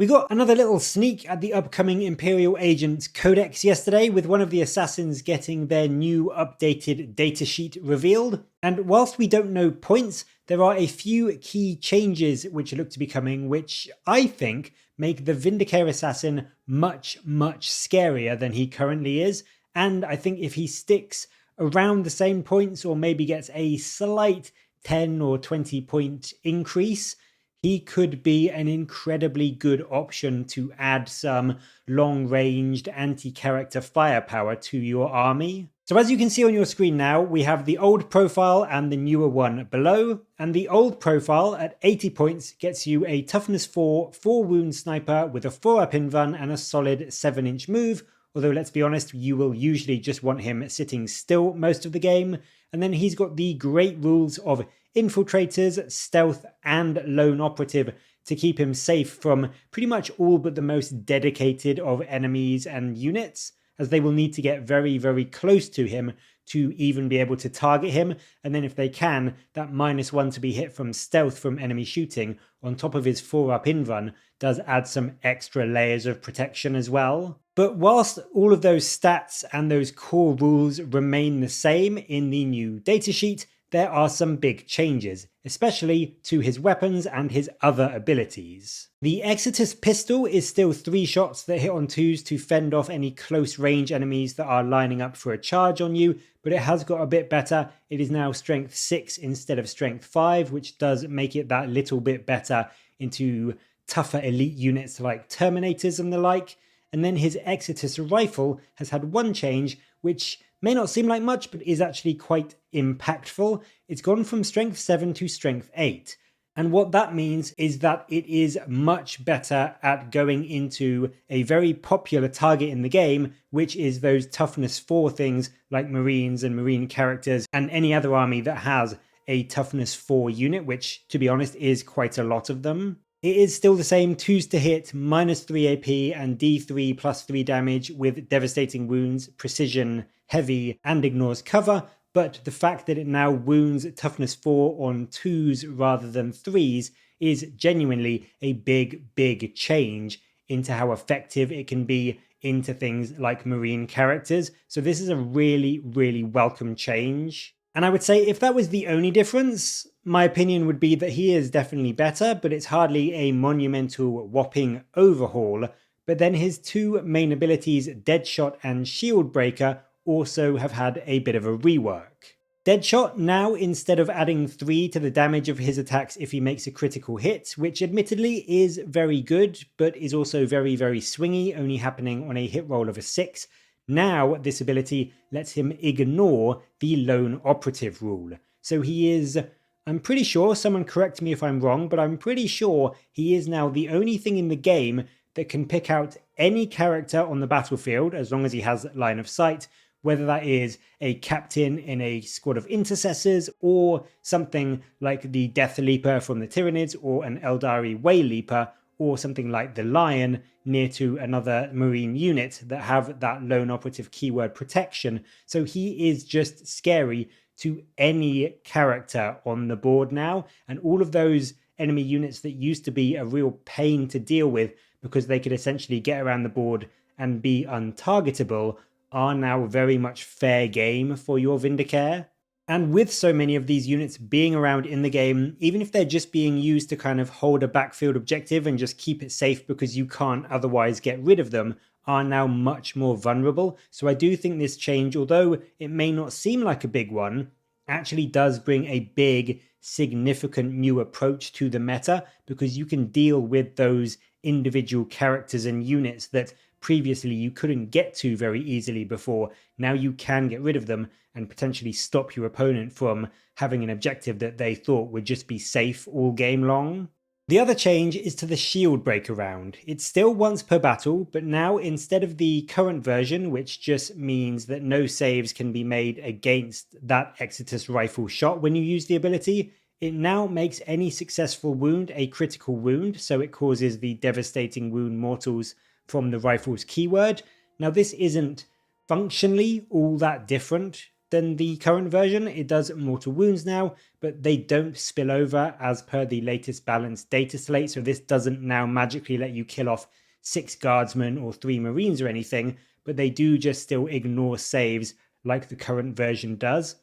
We got another little sneak at the upcoming Imperial Agent Codex yesterday, with one of the assassins getting their new updated datasheet revealed. And whilst we don't know points, there are a few key changes which look to be coming, which I think make the Vindicare assassin much scarier than he currently is. And I think if he sticks around the same points, or maybe gets a slight 10 or 20 point increase, he could be an incredibly good option to add some long-ranged anti-character firepower to your army. So as you can see on your screen now, we have the old profile and the newer one below. And the old profile at 80 points gets you a toughness 4, 4-wound sniper with a 4-up in run and a solid 7-inch move. Although let's be honest, you will usually just want him sitting still most of the game. And then he's got the great rules of infiltrators, stealth, and lone operative to keep him safe from pretty much all but the most dedicated of enemies and units, as they will need to get very close to him to even be able to target him. And then if they can, that -1 to be hit from stealth from enemy shooting on top of his 4-up in run does add some extra layers of protection as well. But whilst all of those stats and those core rules remain the same in the new datasheet, there are some big changes, especially to his weapons and his other abilities. The Exodus pistol is still 3 shots that hit on 2s to fend off any close range enemies that are lining up for a charge on you, but it has got a bit better. It is now strength 6 instead of strength 5, which does make it that little bit better into tougher elite units like Terminators and the like. And then his Exodus rifle has had one change, which may not seem like much, but is actually quite impactful. It's gone from strength 7 to strength 8. And what that means is that it is much better at going into a very popular target in the game, which is those toughness 4 things like Marines and Marine characters and any other army that has a toughness 4 unit, which to be honest is quite a lot of them. It is still the same 2s to hit, -3 AP and D3 +3 damage with devastating wounds, precision, heavy, and ignores cover, but the fact that it now wounds toughness 4 on 2s rather than 3s is genuinely a big change into how effective it can be into things like Marine characters. So this is a really welcome change. And I would say if that was the only difference, my opinion would be that he is definitely better, but it's hardly a monumental whopping overhaul. But then his 2 main abilities, Deadshot and Shield Breaker, also have had a bit of a rework. Deadshot now, instead of adding 3 to the damage of his attacks if he makes a critical hit, which admittedly is very good, but is also very swingy, only happening on a hit roll of a 6. Now this ability lets him ignore the lone operative rule. So he is, I'm pretty sure, someone correct me if I'm wrong, but I'm pretty sure he is now the only thing in the game that can pick out any character on the battlefield as long as he has line of sight, whether that is a captain in a squad of intercessors or something like the Death Leaper from the Tyranids or an Eldari Way Leaper, or something like the Lion near to another Marine unit that have that lone operative keyword protection. So he is just scary to any character on the board now, and all of those enemy units that used to be a real pain to deal with because they could essentially get around the board and be untargetable are now very much fair game for your Vindicare. And with so many of these units being around in the game, even if they're just being used to kind of hold a backfield objective and just keep it safe because you can't otherwise get rid of them, are now much more vulnerable. So I do think this change, although it may not seem like a big one, actually does bring a big, significant new approach to the meta, because you can deal with those individual characters and units that previously you couldn't get to very easily before. Now you can get rid of them and potentially stop your opponent from having an objective that they thought would just be safe all game long. The other change is to the shield breaker round. It's still once per battle, but now instead of the current version, which just means that no saves can be made against that Exodus rifle shot when you use the ability, it now makes any successful wound a critical wound, so it causes the devastating wound mortals from the rifle's keyword. Now this isn't functionally all that different than the current version. It does mortal wounds now, but they don't spill over as per the latest balanced data slate. So this doesn't now magically let you kill off 6 guardsmen or 3 marines or anything, but they do just still ignore saves like the current version does.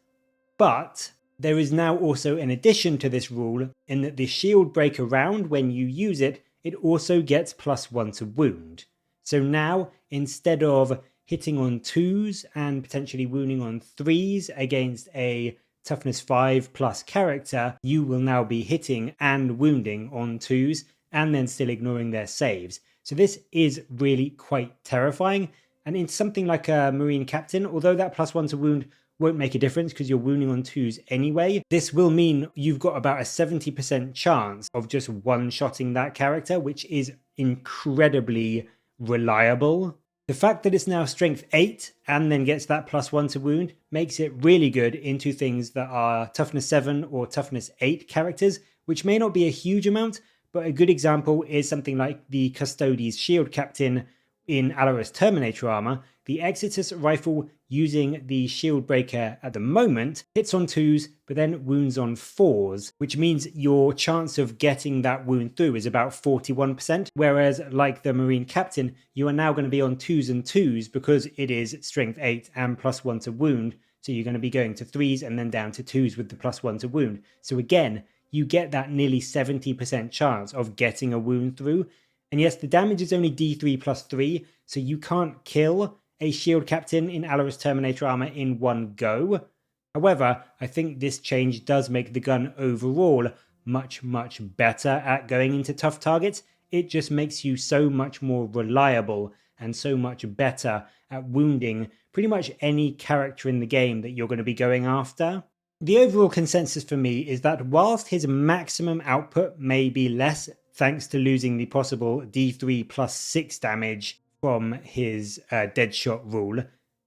But there is now also an addition to this rule in that the shield breaker round, when you use it, it also gets +1 to wound. So now, instead of hitting on 2s and potentially wounding on 3s against a toughness 5 plus character, you will now be hitting and wounding on 2s and then still ignoring their saves. So this is really quite terrifying. And in something like a Marine Captain, although that +1 to wound won't make a difference because you're wounding on 2s anyway, this will mean you've got about a 70% chance of just one-shotting that character, which is incredibly reliable. The fact that it's now strength 8 and then gets that +1 to wound makes it really good into things that are toughness 7 or toughness 8 characters, which may not be a huge amount, but a good example is something like the Custodes Shield Captain in Alarus Terminator armor. The Exitus rifle using the shield breaker at the moment hits on 2s but then wounds on 4s, which means your chance of getting that wound through is about 41%, whereas like the Marine Captain, you are now going to be on 2s and 2s because it is strength 8 and +1 to wound, so you're going to be going to 3s and then down to 2s with the +1 to wound. So again, you get that nearly 70% chance of getting a wound through. And yes, the damage is only D3 +3, so you can't kill a shield captain in Alarus Terminator armor in one go. However, I think this change does make the gun overall much better at going into tough targets. It just makes you so much more reliable and so much better at wounding pretty much any character in the game that you're going to be going after. The overall consensus for me is that whilst his maximum output may be less thanks to losing the possible D3 +6 damage from his Deadshot rule,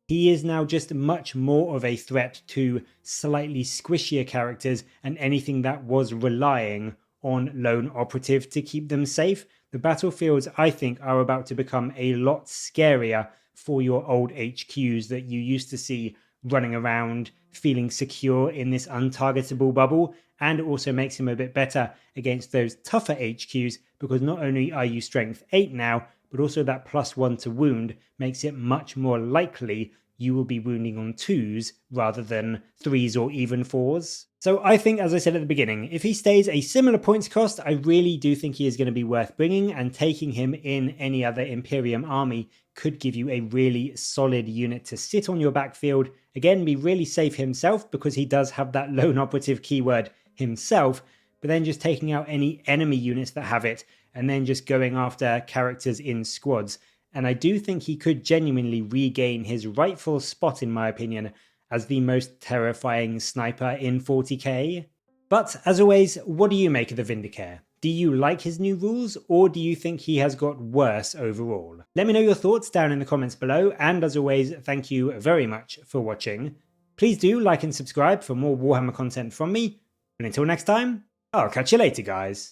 he is now just much more of a threat to slightly squishier characters and anything that was relying on lone operative to keep them safe. The battlefields, I think, are about to become a lot scarier for your old HQs that you used to see running around feeling secure in this untargetable bubble, and it also makes him a bit better against those tougher HQs because not only are you strength 8 now, but also that +1 to wound makes it much more likely you will be wounding on 2s rather than 3s or even 4s. So I think, as I said at the beginning, if he stays a similar points cost, I really do think he is going to be worth bringing, and taking him in any other Imperium army could give you a really solid unit to sit on your backfield. Again, be really safe himself because he does have that lone operative keyword himself, but then just taking out any enemy units that have it and then just going after characters in squads. And I do think he could genuinely regain his rightful spot, in my opinion, as the most terrifying sniper in 40k. But as always, what do you make of the Vindicare? Do you like his new rules, or do you think he has got worse overall? Let me know your thoughts down in the comments below, and as always, thank you very much for watching. Please do like and subscribe for more Warhammer content from me, and until next time, I'll catch you later, guys.